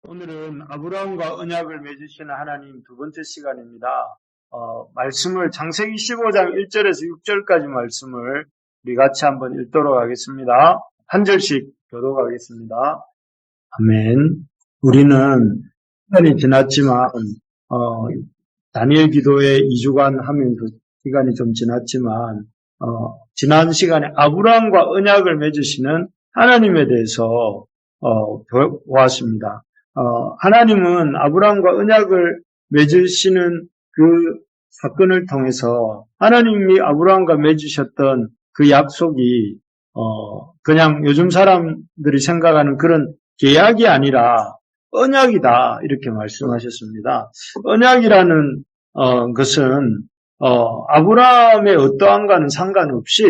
오늘은 아브라함과 언약을 맺으시는 하나님 두 번째 시간입니다. 말씀을 창세기 15장 1절에서 6절까지 말씀을 우리 같이 한번 읽도록 하겠습니다. 한 절씩 교독하겠습니다. 아멘. 우리는 시간이 지났지만 다니엘 기도회 2주간 하면서 시간이 좀 지났지만 지난 시간에 아브라함과 언약을 맺으시는 하나님에 대해서 보았습니다. 하나님은 아브라함과 언약을 맺으시는 그 사건을 통해서 하나님이 아브라함과 맺으셨던 그 약속이 그냥 요즘 사람들이 생각하는 그런 계약이 아니라 언약이다 이렇게 말씀하셨습니다. 언약이라는 것은 아브라함의 어떠함과는 상관없이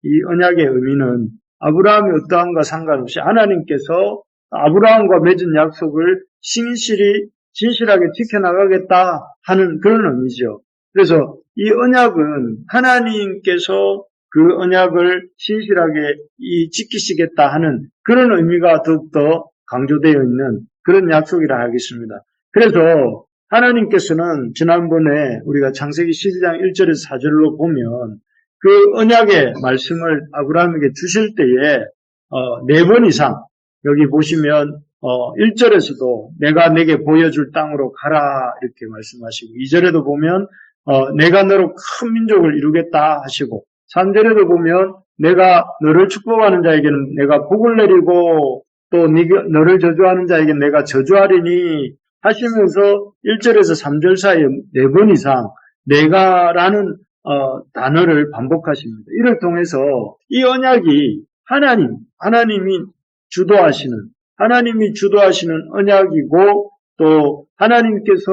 이 언약의 의미는 아브라함의 어떠함과 상관없이 하나님께서 아브라함과 맺은 약속을 진실하게 지켜나가겠다 하는 그런 의미죠. 그래서 이 언약은 하나님께서 그 언약을 신실하게 지키시겠다 하는 그런 의미가 더욱더 강조되어 있는 그런 약속이라 하겠습니다. 그래서 하나님께서는 지난번에 우리가 창세기 12장 1절에서 4절로 보면 그 언약의 말씀을 아브라함에게 주실 때에 4번 이상 여기 보시면 1절에서도 내가 내게 보여줄 땅으로 가라 이렇게 말씀하시고 2절에도 보면 내가 너로 큰 민족을 이루겠다 하시고 3절에도 보면 내가 너를 축복하는 자에게는 내가 복을 내리고 또 너를 저주하는 자에게는 내가 저주하리니 하시면서 1절에서 3절 사이에 4번 이상 내가라는 단어를 반복하십니다. 이를 통해서 이 언약이 하나님이 주도하시는 언약이고 또 하나님께서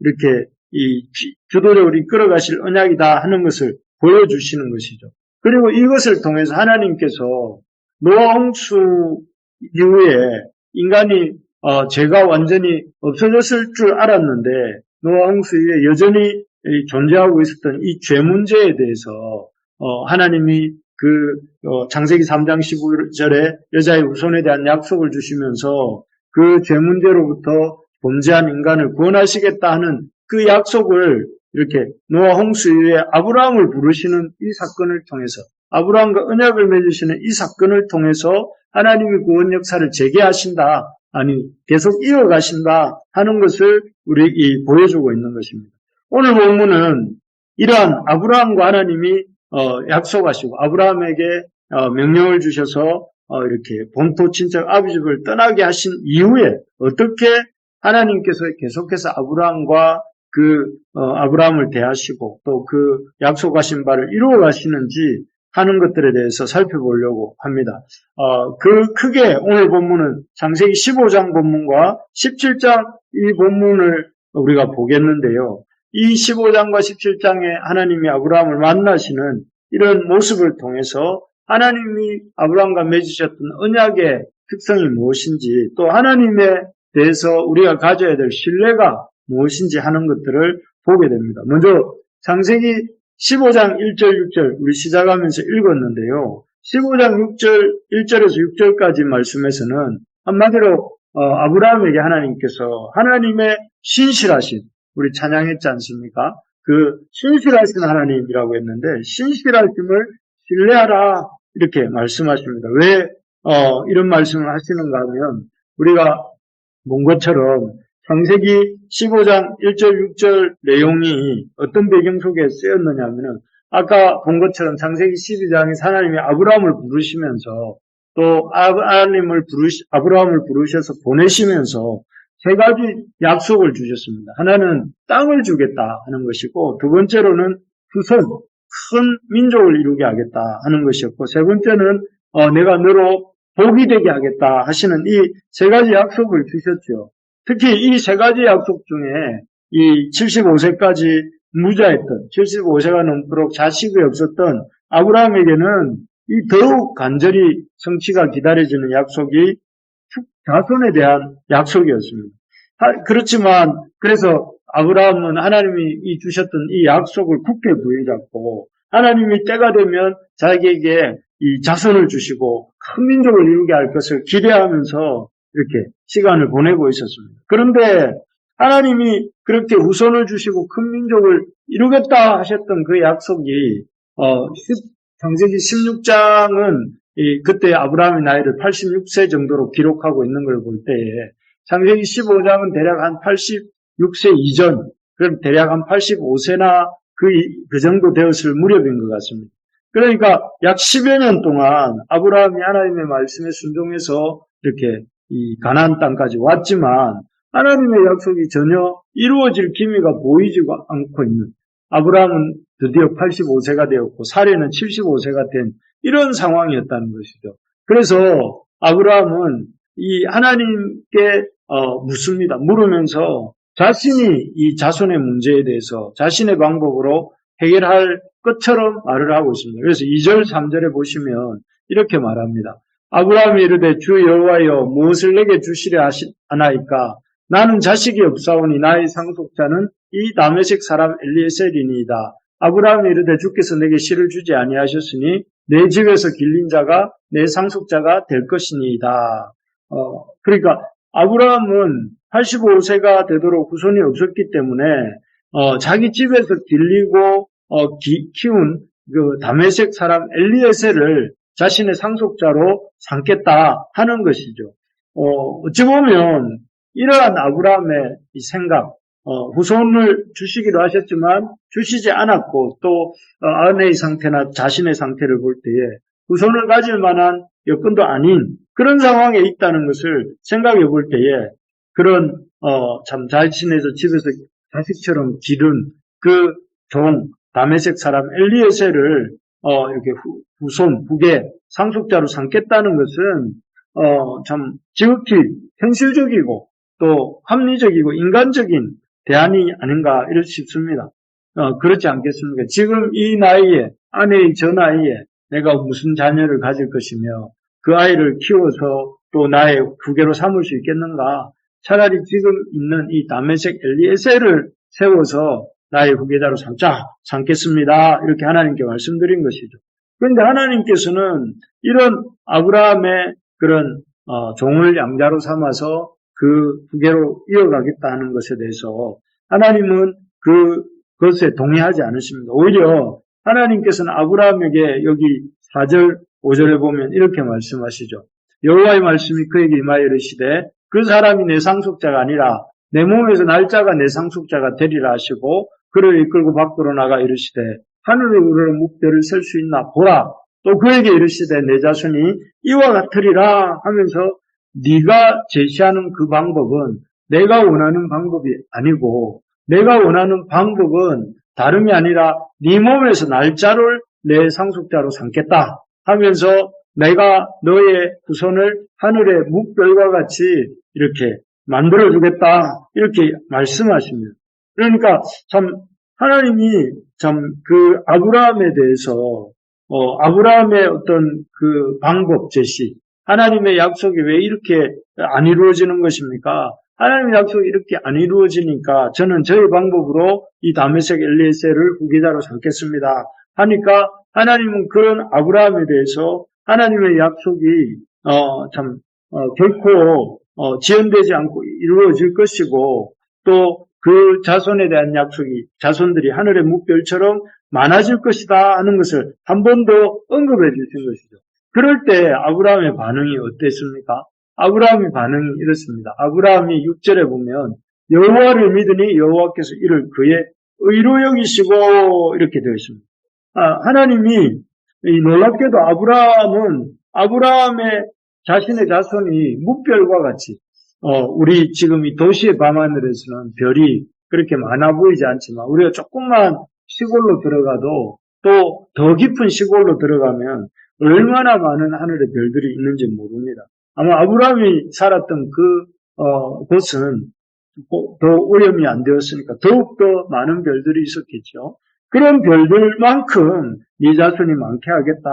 이렇게 이 주도력을 이끌어가실 언약이다 하는 것을 보여주시는 것이죠. 그리고 이것을 통해서 하나님께서 노아 홍수 이후에 인간이 죄가 완전히 없어졌을 줄 알았는데 노아 홍수 이후에 여전히 존재하고 있었던 이 죄 문제에 대해서 하나님이 창세기 3장 15절에 여자의 후손에 대한 약속을 주시면서 그 죄 문제로부터 범죄한 인간을 구원하시겠다 하는 그 약속을 이렇게 노아 홍수 이후에 아브라함을 부르시는 이 사건을 통해서 아브라함과 언약을 맺으시는 이 사건을 통해서 하나님이 구원 역사를 재개하신다, 계속 이어가신다 하는 것을 우리에게 보여주고 있는 것입니다. 오늘 본문은 이러한 아브라함과 하나님이 약속하시고 아브라함에게 명령을 주셔서 이렇게 본토 친척 아비 집을 떠나게 하신 이후에 어떻게 하나님께서 계속해서 아브라함과 아브라함을 대하시고 또 그 약속하신 바를 이루어 가시는지 하는 것들에 대해서 살펴보려고 합니다. 크게 오늘 본문은 창세기 15장 본문과 17장 이 본문을 우리가 보겠는데요. 이 15장과 17장에 하나님이 아브라함을 만나시는 이런 모습을 통해서 하나님이 아브라함과 맺으셨던 언약의 특성이 무엇인지 또 하나님에 대해서 우리가 가져야 될 신뢰가 무엇인지 하는 것들을 보게 됩니다. 먼저 창세기 15장 1절 6절 우리 시작하면서 읽었는데요. 15장 1절에서 6절까지 말씀에서는 한마디로 아브라함에게 하나님께서 하나님의 신실하신 우리 찬양했지 않습니까? 그 신실하신 하나님이라고 했는데 신실하심을 신뢰하라 이렇게 말씀하십니다. 왜 이런 말씀을 하시는가 하면 우리가 본 것처럼 창세기 15장 1절 6절 내용이 어떤 배경 속에 쓰였느냐 하면은 아까 본 것처럼 창세기 12장에서 하나님이 아브라함을 부르시면서 또 아브라함을 부르셔서 보내시면서 3가지 약속을 주셨습니다. 하나는 땅을 주겠다 하는 것이고 두 번째로는 큰 민족을 이루게 하겠다 하는 것이었고 세 번째는 내가 너로 복이 되게 하겠다 하시는 이 3가지 약속을 주셨죠. 특히 이 3가지 약속 중에 이 75세까지 무자했던 75세가 넘도록 자식이 없었던 아브라함에게는 이 더욱 간절히 성취가 기다려지는 약속이 자손에 대한 약속이었습니다. 그렇지만 그래서 아브라함은 하나님이 주셨던 이 약속을 굳게 부여잡고 하나님이 때가 되면 자기에게 이 자손을 주시고 큰 민족을 이루게 할 것을 기대하면서 이렇게 시간을 보내고 있었습니다. 그런데 하나님이 그렇게 후손을 주시고 큰 민족을 이루겠다 하셨던 그 약속이 창세기 16장은 그때 아브라함의 나이를 86세 정도로 기록하고 있는 걸 볼 때에 창세기 15장은 대략 한 86세 이전, 그럼 대략 한 85세나 그 정도 되었을 무렵인 것 같습니다. 그러니까 약 10여 년 동안 아브라함이 하나님의 말씀에 순종해서 이렇게 이 가나안 땅까지 왔지만 하나님의 약속이 전혀 이루어질 기미가 보이지 않고 있는, 아브라함은 드디어 85세가 되었고 사례는 75세가 된 이런 상황이었다는 것이죠. 그래서 아브라함은 이 하나님께 묻습니다. 물으면서 자신이 이 자손의 문제에 대해서 자신의 방법으로 해결할 것처럼 말을 하고 있습니다. 그래서 2절, 3절에 보시면 이렇게 말합니다. 아브라함이 이르되 주 여호와여 무엇을 내게 주시려 하나이까? 나는 자식이 없사오니 나의 상속자는 이 다메섹 사람 엘리에셀이니이다. 아브라함이 이르되 주께서 내게 씨를 주지 아니하셨으니 내 집에서 길린 자가 내 상속자가 될 것이니이다. 그러니까 아브라함은 85세가 되도록 후손이 없었기 때문에 자기 집에서 길리고 키운 그 다메섹 사람 엘리에셀을 자신의 상속자로 삼겠다 하는 것이죠. 어찌 보면 이러한 아브라함의 이 생각, 후손을 주시기로 하셨지만 주시지 않았고 또 아내의 상태나 자신의 상태를 볼 때에 후손을 가질 만한 여건도 아닌 그런 상황에 있다는 것을 생각해 볼 때에 그런 참 자신의 집에서 자식처럼 기른 그 종 다메섹 사람 엘리에셀을 이렇게 후손 후계 상속자로 삼겠다는 것은 참 지극히 현실적이고 또 합리적이고 인간적인 대안이 아닌가 이렇게 싶습니다. 그렇지 않겠습니까? 지금 이 나이에 아내의 저 나이에 내가 무슨 자녀를 가질 것이며 그 아이를 키워서 또 나의 후계로 삼을 수 있겠는가? 차라리 지금 있는 이 다메섹 엘리에셀을 세워서 나의 후계자로 삼겠습니다. 이렇게 하나님께 말씀드린 것이죠. 그런데 하나님께서는 이런 아브라함의 그런 종을 양자로 삼아서 그 후계로 이어가겠다 하는 것에 대해서 하나님은 그것에 동의하지 않으십니다. 오히려 하나님께서는 아브라함에게 여기 4절, 5절에 보면 이렇게 말씀하시죠. 여호와의 말씀이 그에게 임하여 이르시되 그 사람이 내 상속자가 아니라 내 몸에서 날짜가 내 상속자가 되리라 하시고 그를 이끌고 밖으로 나가 이르시되 하늘을 우러러 묵별을 셀 수 있나 보라. 또 그에게 이르시되 내 자손이 이와 같으리라 하면서 네가 제시하는 그 방법은 내가 원하는 방법이 아니고 내가 원하는 방법은 다름이 아니라 네 몸에서 날짜를 내 상속자로 삼겠다 하면서 내가 너의 후손을 하늘의 묵별과 같이 이렇게 만들어주겠다 이렇게 말씀하십니다. 그러니까 참 하나님이 참 그 아브라함에 대해서 아브라함의 어떤 그 방법 제시, 하나님의 약속이 왜 이렇게 안 이루어지는 것입니까? 하나님의 약속이 이렇게 안 이루어지니까 저는 저의 방법으로 이 다메섹 엘리에셀을 후계자로 삼겠습니다 하니까 하나님은 그런 아브라함에 대해서 하나님의 약속이 결코 지연되지 않고 이루어질 것이고 또 그 자손에 대한 약속이 자손들이 하늘의 묵별처럼 많아질 것이다 하는 것을 한 번 더 언급해 주신 것이죠. 그럴 때 아브라함의 반응이 어땠습니까? 아브라함의 반응이 이렇습니다. 아브라함이 6절에 보면 여호와를 믿으니 여호와께서 이를 그의 의로 여기시고 이렇게 되어 있습니다. 하나님이 놀랍게도 아브라함의 자신의 자손이 묵별과 같이 우리 지금 이 도시의 밤하늘에서는 별이 그렇게 많아 보이지 않지만 우리가 조금만 시골로 들어가도 또 더 깊은 시골로 들어가면 얼마나 많은 하늘의 별들이 있는지 모릅니다. 아마 아브라함이 살았던 곳은 더 오염이 안 되었으니까 더욱더 많은 별들이 있었겠죠. 그런 별들만큼 네 자손이 많게 하겠다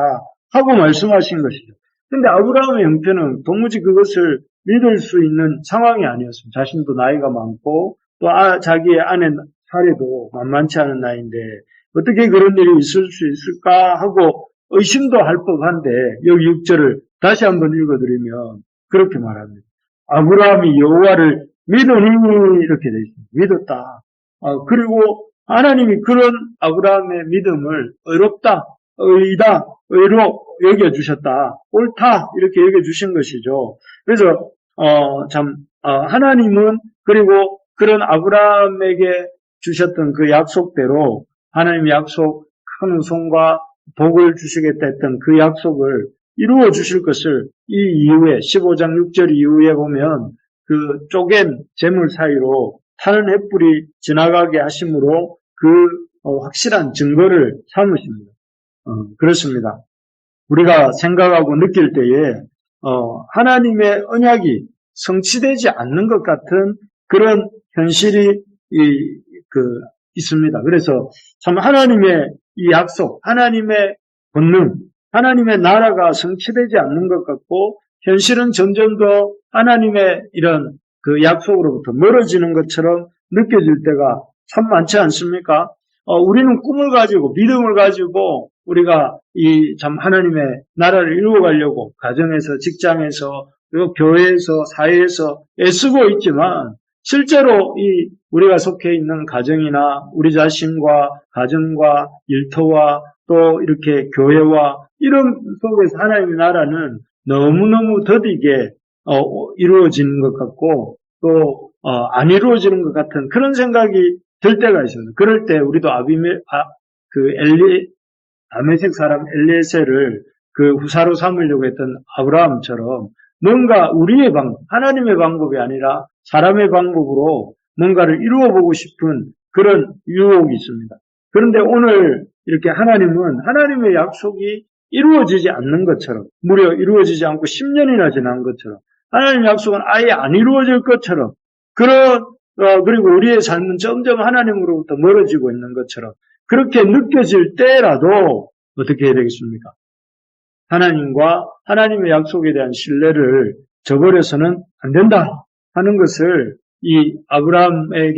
하고 말씀하신 것이죠. 근데 아브라함의 형편은 도무지 그것을 믿을 수 있는 상황이 아니었습니다. 자신도 나이가 많고 또 자기의 아내 사례도 만만치 않은 나이인데 어떻게 그런 일이 있을 수 있을까 하고 의심도 할 법한데 여기 6절을 다시 한번 읽어드리면 그렇게 말합니다. 아브라함이 여호와를 믿으니 이렇게 되어 있습니다. 믿었다. 그리고 하나님이 그런 아브라함의 믿음을 의롭다, 의다, 의로 여겨주셨다. 옳다 이렇게 여겨주신 것이죠. 그래서 하나님은 그리고 그런 아브라함에게 주셨던 그 약속대로 하나님의 약속 큰 후손과 복을 주시겠다 했던 그 약속을 이루어 주실 것을 이 이후에 15장 6절 이후에 보면 그 쪼갠 재물 사이로 타는 횃불이 지나가게 하심으로 그 확실한 증거를 삼으십니다. 그렇습니다. 우리가 생각하고 느낄 때에 하나님의 언약이 성취되지 않는 것 같은 그런 현실이 있습니다. 그래서 참 하나님의 이 약속, 하나님의 권능, 하나님의 나라가 성취되지 않는 것 같고 현실은 점점 더 하나님의 이런 그 약속으로부터 멀어지는 것처럼 느껴질 때가 참 많지 않습니까? 우리는 꿈을 가지고 믿음을 가지고 우리가 이 참 하나님의 나라를 이루어가려고 가정에서, 직장에서, 그리고 교회에서, 사회에서 애쓰고 있지만 실제로 이 우리가 속해 있는 가정이나 우리 자신과 가정과 일터와 또 이렇게 교회와 이런 속에서 하나님의 나라는 너무너무 더디게 이루어지는 것 같고 또 안 이루어지는 것 같은 그런 생각이 들 때가 있습니다. 그럴 때 우리도 다메섹 사람 엘리에셀을 그 후사로 삼으려고 했던 아브라함처럼 뭔가 우리의 방법, 하나님의 방법이 아니라 사람의 방법으로 뭔가를 이루어보고 싶은 그런 유혹이 있습니다. 그런데 오늘 이렇게 하나님은 하나님의 약속이 이루어지지 않는 것처럼, 무려 이루어지지 않고 10년이나 지난 것처럼, 하나님의 약속은 아예 안 이루어질 것처럼, 그리고 우리의 삶은 점점 하나님으로부터 멀어지고 있는 것처럼, 그렇게 느껴질 때라도 어떻게 해야 되겠습니까? 하나님과 하나님의 약속에 대한 신뢰를 저버려서는 안 된다 하는 것을 이 아브라함의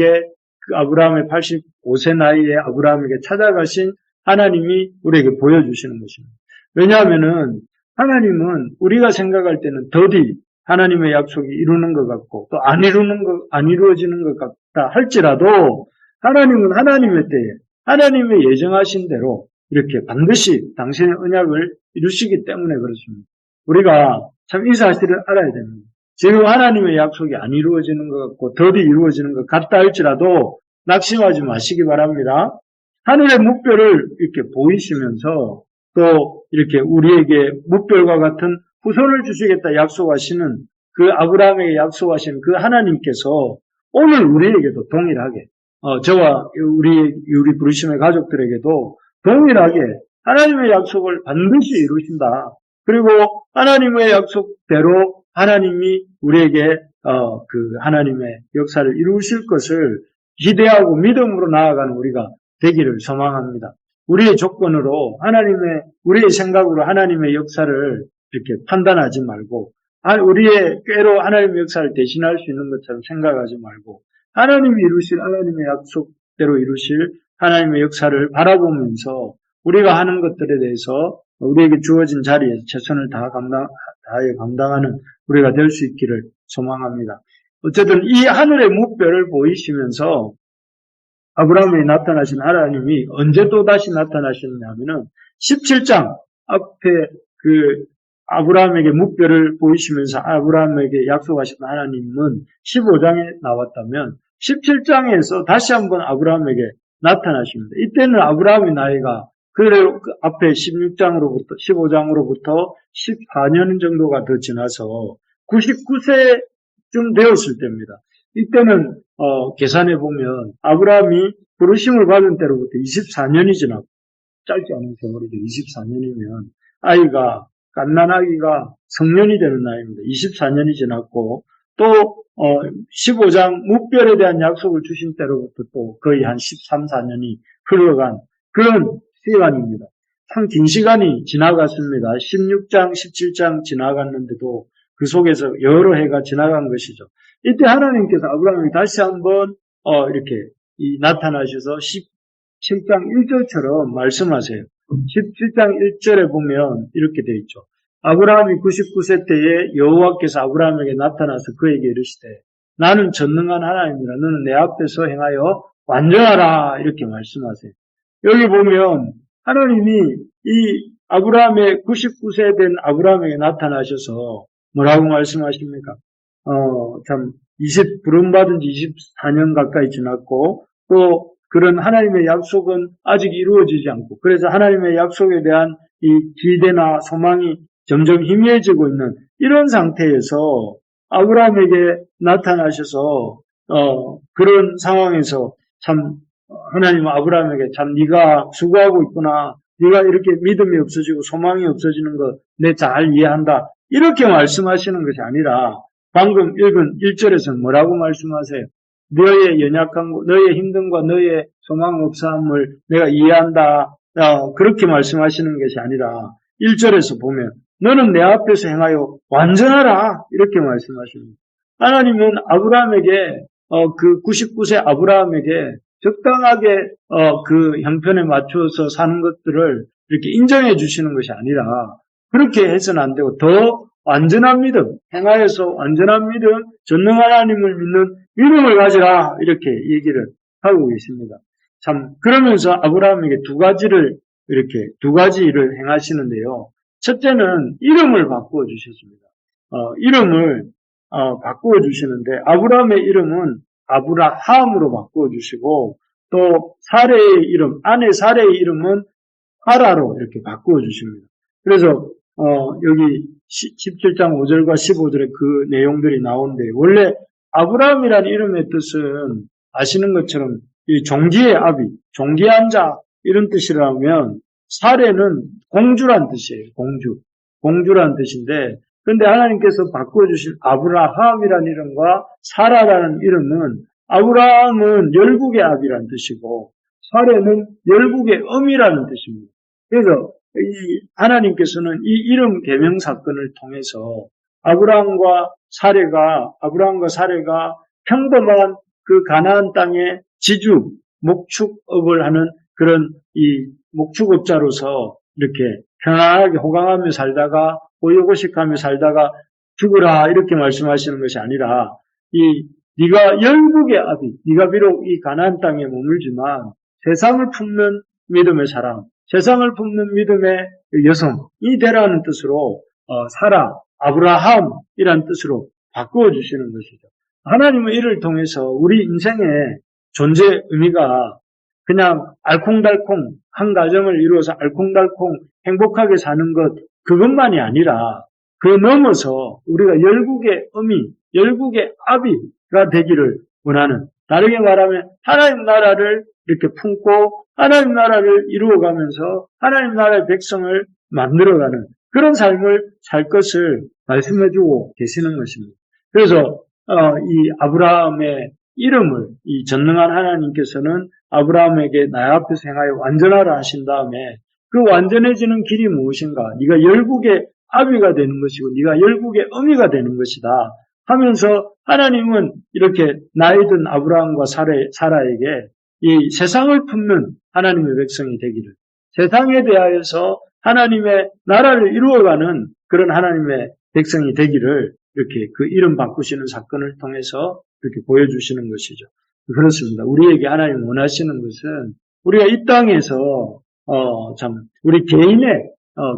85세 나이에 아브라함에게 찾아가신 하나님이 우리에게 보여주시는 것입니다. 왜냐하면은 하나님은 우리가 생각할 때는 더디 하나님의 약속이 이루는 것 같고 또 안 이루어지는 것 같다 할지라도 하나님은 하나님의 때에 하나님의 예정하신 대로 이렇게 반드시 당신의 언약을 이루시기 때문에 그렇습니다. 우리가 참 이 사실을 알아야 됩니다. 지금 하나님의 약속이 안 이루어지는 것 같고 더디 이루어지는 것 같다 할지라도 낙심하지 마시기 바랍니다. 하늘의 뭇별을 이렇게 보이시면서 또 이렇게 우리에게 뭇별과 같은 후손을 주시겠다 약속하시는 그 아브라함에게 약속하신 그 하나님께서 오늘 우리에게도 동일하게 저와 우리 부르심의 가족들에게도 동일하게 하나님의 약속을 반드시 이루신다. 그리고 하나님의 약속대로 하나님이 우리에게 그 하나님의 역사를 이루실 것을 기대하고 믿음으로 나아가는 우리가 되기를 소망합니다. 우리의 조건으로 우리의 생각으로 하나님의 역사를 이렇게 판단하지 말고 우리의 꾀로 하나님의 역사를 대신할 수 있는 것처럼 생각하지 말고 하나님이 이루실 하나님의 약속대로 이루실 하나님의 역사를 바라보면서 우리가 하는 것들에 대해서 우리에게 주어진 자리에서 최선을 다하여 감당하는 우리가 될 수 있기를 소망합니다. 어쨌든 이 하늘의 뭇별을 보이시면서 아브라함에 나타나신 하나님이 언제 또다시 나타나셨냐면은 17장 앞에 그 아브라함에게 뭇별을 보이시면서 아브라함에게 약속하신 하나님은 15장에 나왔다면 17장에서 다시 한번 아브라함에게 나타나십니다. 이때는 아브라함의 나이가 그 앞에 15장으로부터 14년 정도가 더 지나서 99세쯤 되었을 때입니다. 이때는 계산해 보면 아브라함이 부르심을 받은 때로부터 24년이 지나고 짧지 않은 세월이죠. 24년이면 갓난아기가 성년이 되는 나이입니다. 24년이 지났고 또 15장 뭇별에 대한 약속을 주신 때로부터 또 거의 한 13, 14년이 흘러간 그런 시간입니다. 참 긴 시간이 지나갔습니다. 16장, 17장 지나갔는데도 그 속에서 여러 해가 지나간 것이죠. 이때 하나님께서 아브라함에게 다시 한번 이렇게 나타나셔서 17장 1절처럼 말씀하세요. 17장 1절에 보면 이렇게 되어 있죠. 아브라함이 99세 때에 여호와께서 아브라함에게 나타나서 그에게 이르시되 나는 전능한 하나님이라 너는 내 앞에서 행하여 완전하라 이렇게 말씀하세요. 여기 보면 하나님이 이 아브라함의 99세 된 아브라함에게 나타나셔서 뭐라고 말씀하십니까? 참 부름받은 지 24년 가까이 지났고 또 그런 하나님의 약속은 아직 이루어지지 않고 그래서 하나님의 약속에 대한 이 기대나 소망이 점점 희미해지고 있는 이런 상태에서 아브라함에게 나타나셔서 그런 상황에서 참 하나님은 아브라함에게 참 네가 수고하고 있구나. 네가 이렇게 믿음이 없어지고 소망이 없어지는 거 내 잘 이해한다. 이렇게 말씀하시는 것이 아니라 방금 읽은 1절에서는 뭐라고 말씀하세요? 너의 연약한 것, 너의 힘듦과 너의 소망 없음을 내가 이해한다. 그렇게 말씀하시는 것이 아니라 1절에서 보면 너는 내 앞에서 행하여 완전하라. 이렇게 말씀하십니다. 하나님은 아브라함에게 그 99세 아브라함에게 적당하게 그 형편에 맞추어서 사는 것들을 이렇게 인정해 주시는 것이 아니라 그렇게 해서는 안 되고 더 완전한 믿음, 행하여서 완전한 믿음, 전능한 하나님을 믿는 믿음을 가지라 이렇게 얘기를 하고 계십니다. 참 그러면서 아브라함에게 두 가지를 행하시는데요. 첫째는 이름을 바꾸어 주셨습니다. 이름을 바꾸어 주시는데 아브라함의 이름은 아브라함으로 바꾸어 주시고 또 사레의 이름, 아내 사레의 이름은 하라로 이렇게 바꾸어 주십니다. 그래서 여기 17장 5절과 15절에 그 내용들이 나오는데 원래 아브라함이라는 이름의 뜻은 아시는 것처럼 이 종기의 아비, 종기한 자 이런 뜻이라면 사례는 공주란 뜻이에요. 공주란 뜻인데 그런데 하나님께서 바꿔주신 아브라함이라는 이름과 사라라는 이름은 아브라함은 열국의 아비라는 뜻이고 사례는 열국의 엄이라는 뜻입니다. 그래서 이 하나님께서는 이 이름 개명 사건을 통해서 아브라함과 사례가 평범한 그 가나안 땅의 지주, 목축업을 하는 그런 이 목축업자로서 이렇게 편안하게 호강하며 살다가 보여고식하며 살다가 죽으라 이렇게 말씀하시는 것이 아니라 네가 열국의 아비, 네가 비록 이 가나안 땅에 머물지만 세상을 품는 믿음의 사람, 세상을 품는 믿음의 여성이 되라는 뜻으로 사라, 아브라함이라는 뜻으로 바꾸어 주시는 것이죠. 하나님은 이를 통해서 우리 인생의 존재 의미가 그냥 알콩달콩 한 가정을 이루어서 알콩달콩 행복하게 사는 것 그것만이 아니라 그 넘어서 우리가 열국의 어미, 열국의 아비가 되기를 원하는 다르게 말하면 하나님 나라를 이렇게 품고 하나님 나라를 이루어가면서 하나님 나라의 백성을 만들어가는 그런 삶을 살 것을 말씀해주고 계시는 것입니다. 그래서 이 아브라함의 이름을 이 전능한 하나님께서는 아브라함에게 나 앞에서 행하여 완전하라 하신 다음에 그 완전해지는 길이 무엇인가? 네가 열국의 아비가 되는 것이고 네가 열국의 어미가 되는 것이다 하면서 하나님은 이렇게 나이 든 아브라함과 사라에게 이 세상을 품는 하나님의 백성이 되기를 세상에 대하여서 하나님의 나라를 이루어가는 그런 하나님의 백성이 되기를 이렇게 그 이름 바꾸시는 사건을 통해서 이렇게 보여주시는 것이죠. 그렇습니다. 우리에게 하나님 원하시는 것은 우리가 이 땅에서 우리 개인의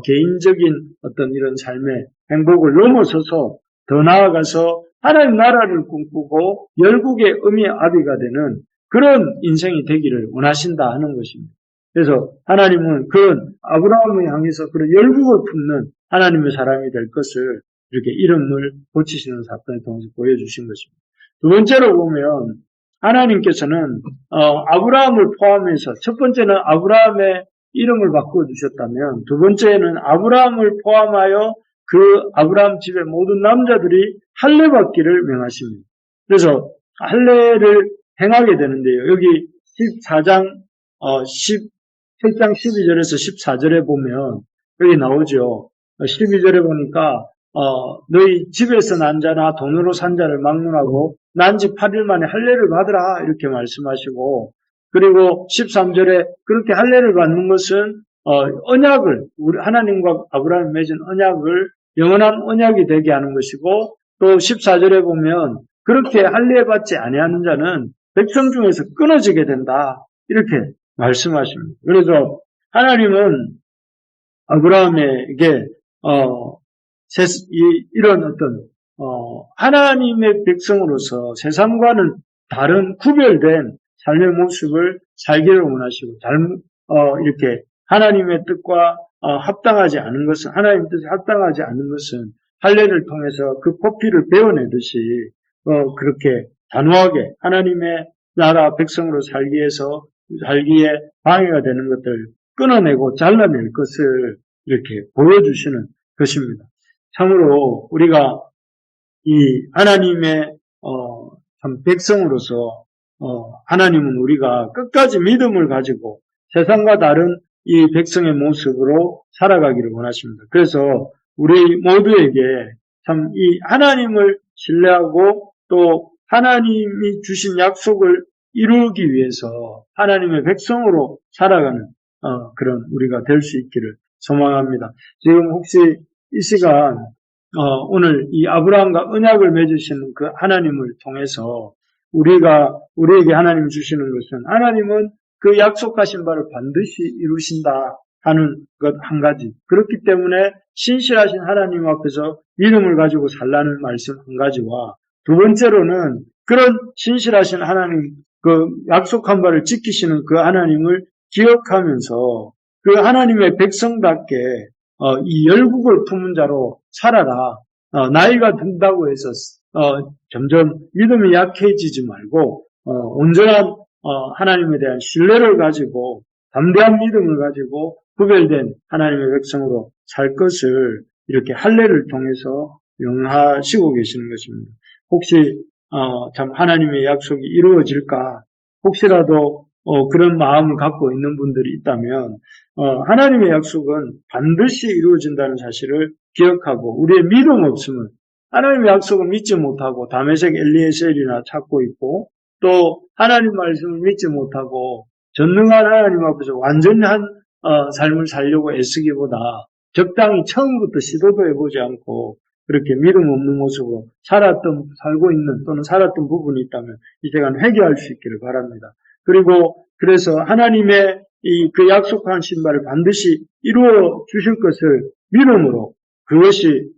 개인적인 어떤 이런 삶의 행복을 넘어서서 더 나아가서 하나님 나라를 꿈꾸고 열국의 어미 아비가 되는 그런 인생이 되기를 원하신다 하는 것입니다. 그래서 하나님은 그런 아브라함을 향해서 그런 열국을 품는 하나님의 사람이 될 것을 이렇게 이름을 고치시는 사건을 통해서 보여주신 것입니다. 두 번째로 보면 하나님께서는 아브라함을 포함해서 첫 번째는 아브라함의 이름을 바꾸어 주셨다면 두 번째는 아브라함을 포함하여 그 아브라함 집의 모든 남자들이 할례 받기를 명하십니다. 그래서 할례를 행하게 되는데요. 여기 7장 12절에서 14절에 보면 여기 나오죠. 12절에 보니까 너희 집에서 난 자나 돈으로 산 자를 막론하고 난 지 8일 만에 할례를 받으라 이렇게 말씀하시고 그리고 13절에 그렇게 할례를 받는 것은 언약을, 우리 하나님과 아브라함이 맺은 언약을 영원한 언약이 되게 하는 것이고, 또 14절에 보면 그렇게 할례받지 아니하는 자는 백성 중에서 끊어지게 된다. 이렇게 말씀하십니다. 그래서 하나님은 아브라함에게 이런 어떤 하나님의 백성으로서 세상과는 다른 구별된 삶의 모습을 살기를 원하시고 이렇게 하나님의 뜻과 합당하지 않은 것은 하나님 뜻에 합당하지 않은 것은 할례를 통해서 그 포피를 베어내듯이 그렇게 단호하게 하나님의 나라 백성으로 살기에 방해가 되는 것들 끊어내고 잘라낼 것을 이렇게 보여주시는 것입니다. 참으로 우리가 이 하나님의 참 백성으로서 하나님은 우리가 끝까지 믿음을 가지고 세상과 다른 이 백성의 모습으로 살아가기를 원하십니다. 그래서 우리 모두에게 참 이 하나님을 신뢰하고 또 하나님이 주신 약속을 이루기 위해서 하나님의 백성으로 살아가는 그런 우리가 될 수 있기를 소망합니다. 지금 혹시 이 시간 오늘 이 아브라함과 언약을 맺으시는 그 하나님을 통해서 우리에게 하나님 주시는 것은 하나님은 그 약속하신 바를 반드시 이루신다 하는 것 한 가지. 그렇기 때문에 신실하신 하나님 앞에서 믿음을 가지고 살라는 말씀 한 가지와 두 번째로는 그런 신실하신 하나님, 그 약속한 바를 지키시는 그 하나님을 기억하면서 그 하나님의 백성답게 이 열국을 품은 자로 살아라. 나이가 든다고 해서 점점 믿음이 약해지지 말고 온전한 하나님에 대한 신뢰를 가지고 담대한 믿음을 가지고 구별된 하나님의 백성으로 살 것을 이렇게 할례를 통해서 명하시고 계시는 것입니다. 혹시 참 하나님의 약속이 이루어질까 혹시라도 그런 마음을 갖고 있는 분들이 있다면 하나님의 약속은 반드시 이루어진다는 사실을 기억하고 우리의 믿음 없음은 하나님의 약속을 믿지 못하고 다메섹 엘리에셀이나 찾고 있고 또 하나님 말씀을 믿지 못하고 전능한 하나님 앞에서 완전한 삶을 살려고 애쓰기보다 적당히 처음부터 시도도 해보지 않고 그렇게 믿음 없는 모습으로 살고 있는 또는 살았던 부분이 있다면 이 시간 회개할 수 있기를 바랍니다. 그리고 그래서 하나님의 그 약속하신 바를 반드시 이루어 주실 것을 믿음으로 그것이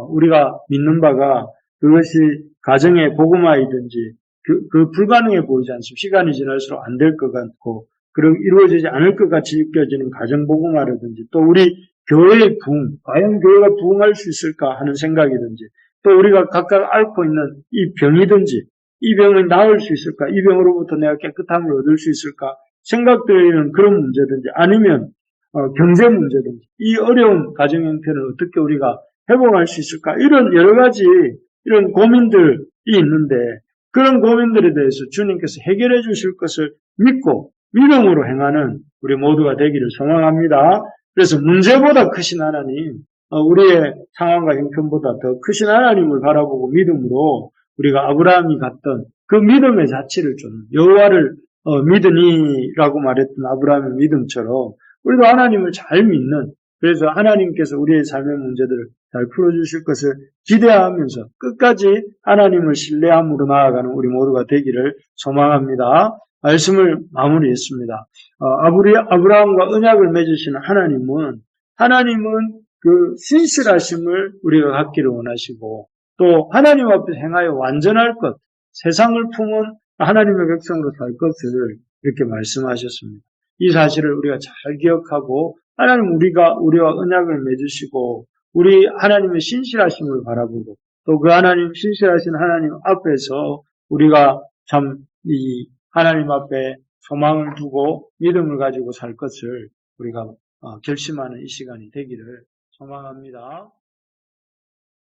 우리가 믿는 바가 그것이 가정의 복음화이든지 그 불가능해 보이지 않습니다. 시간이 지날수록 안 될 것 같고 그럼 이루어지지 않을 것 같이 느껴지는 가정 복음화라든지 또 우리 교회의 부흥, 과연 교회가 부흥할 수 있을까 하는 생각이든지 또 우리가 각각 앓고 있는 이 병이든지 이 병을 나을 수 있을까? 이 병으로부터 내가 깨끗함을 얻을 수 있을까? 생각되는 그런 문제든지 아니면 경제 문제든지 이 어려운 가정 형편을 어떻게 우리가 회복할 수 있을까? 이런 여러 가지 이런 고민들이 있는데 그런 고민들에 대해서 주님께서 해결해 주실 것을 믿고 믿음으로 행하는 우리 모두가 되기를 소망합니다. 그래서 문제보다 크신 하나님, 우리의 상황과 형편보다 더 크신 하나님을 바라보고 믿음으로 우리가 아브라함이 갔던 그 믿음의 자체를 좀 여호와를 믿으니라고 말했던 아브라함의 믿음처럼 우리도 하나님을 잘 믿는 그래서 하나님께서 우리의 삶의 문제들을 잘 풀어주실 것을 기대하면서 끝까지 하나님을 신뢰함으로 나아가는 우리 모두가 되기를 소망합니다. 말씀을 마무리했습니다. 아브라함과 언약을 맺으시는 하나님은 그 신실하심을 우리가 갖기를 원하시고 또 하나님 앞에 행하여 완전할 것, 세상을 품은 하나님의 백성으로 살 것을 이렇게 말씀하셨습니다. 이 사실을 우리가 잘 기억하고 하나님 우리와 언약을 맺으시고 우리 하나님의 신실하심을 바라보고 또 그 하나님 신실하신 하나님 앞에서 우리가 참 이 하나님 앞에 소망을 두고 믿음을 가지고 살 것을 우리가 결심하는 이 시간이 되기를 소망합니다.